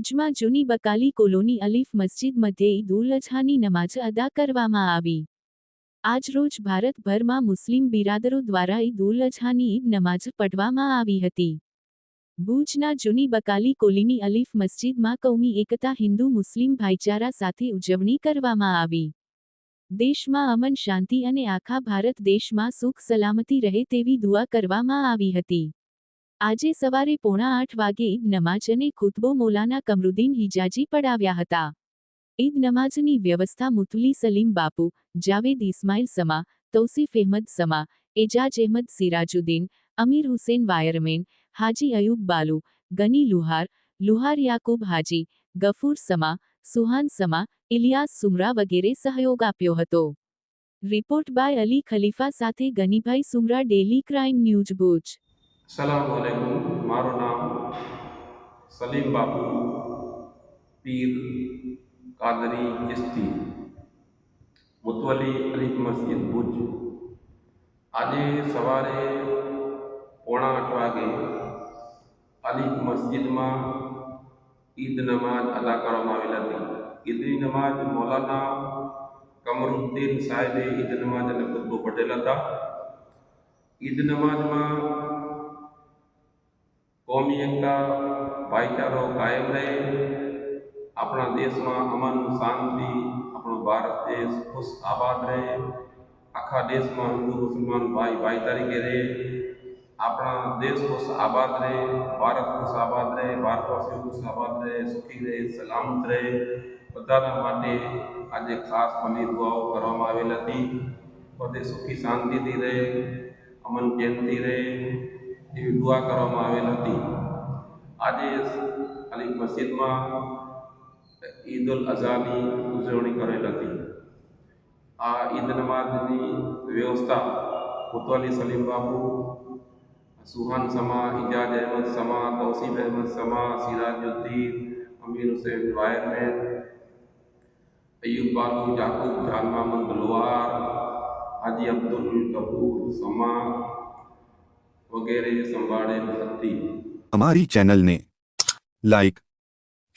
ભુજમાં જૂની બકાલી કોલોની અલીફ મસ્જિદ મધ્યે ઈદ ઉલ અઝહાની નમાઝ અદા કરવામાં આવી। આજરોજ ભારતભરમાં મુસ્લિમ બિરાદરો દ્વારા ઈદ ઉલ અઝહાની ઈદ નમાઝ પઢવામાં આવી હતી। ભુજના જૂની બકાલી કોલોની અલીફ મસ્જિદમાં કૌમી એકતા હિન્દુ મુસ્લિમ ભાઈચારા સાથે ઉજવણી કરવામાં આવી। દેશમાં અમન શાંતિ અને આખા ભારત દેશમાં સુખ સલામતી રહે તેવી દુઆ કરવામાં આવી હતી। આજે સવારે 7:45 વાગે ઈદ નમાઝ અને ખુતબો મૌલાના કમરુદ્દીન હિજાજી પઢાવ્યા હતા। ઈદ નમાઝની વ્યવસ્થા મુતલી સલીમ બાપુ, જાવેદ ઇસ્માઇલ સમા, તૌસીફ અહેમદ સમા, એજાજ અહેમદ સિરાજુદ્દીન, અમીર હુસેન વાયરમેન, હાજી અયુબ બાલુ, ગની લુહાર યાકુબ હાજી, ગફૂર સમા, સુહાન સમા, ઇલિયાસ સુમરા વગેરે સહયોગ આપ્યો હતો। રિપોર્ટ બાય અલી ખલીફા સાથે Ganibhai Sumra, daily crime news Bhuj. अस्सलामुअलैकुम। माરું नाम सलीम बापू पीर कादरी चिश्ती मुतवली अलीफ मस्जिद भुज। આજે સવારે 7:45 વાગે અલીફ મસ્જિદમાં ઈદ નમાઝ અદા કરવામાં આવેલ હતી। ઈદની નમાઝ મૌલાના કમરુદ્દીન સાહેબે ઈદ નમાઝ અને ખુતબો પઢેલ હતા। ઈદ નમાઝમાં कौमी एकता भाईचारो कायम रहे, अपना देश में अमन शांति, अपनो भारत देश खुश आबाद रहे, आखा देश में हिंदू मुसलमान भाई भाई तरीके रहे, अपना देश खुश आबाद रहे, भारत खुश आबाद रहे, भारतवासी खुश आबाद रहे, सुखी रहे, सलामत रहे, बधाना माटे आज खास मनी दुआओ करवामां आवेल हती। बधे सुखी शांति थी रहे, अमन चैनथी रहे एवी दुआ करवामां आवेल हती। આજે અલીફ મસ્જિદમાં ઈદ ઉલ અઝહાની ઉજવણી કરેલ હતી। આ ઈદ નમાઝની વ્યવસ્થા મુતવલી સલીમ બાપુ, સુહાન સમા, ઇજાજ અહેમદ સમા, તૌસીફ અહેમદ સમા, સિરાજુદ્દીન, અમીર હુસેન વાયરમેન, અયુબ બાલુ, યાકુબ જાન મોહમ્મદ લુહાર, હાજી અબ્દુલ ગફૂર સમા વગેરે સંભાળેલ હતી। અમારી ચેનલને લાઈક,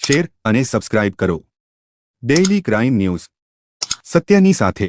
શેર અને સબસ્ક્રાઇબ કરો। ડેઇલી ક્રાઇમ ન્યૂઝ, સત્યની સાથે।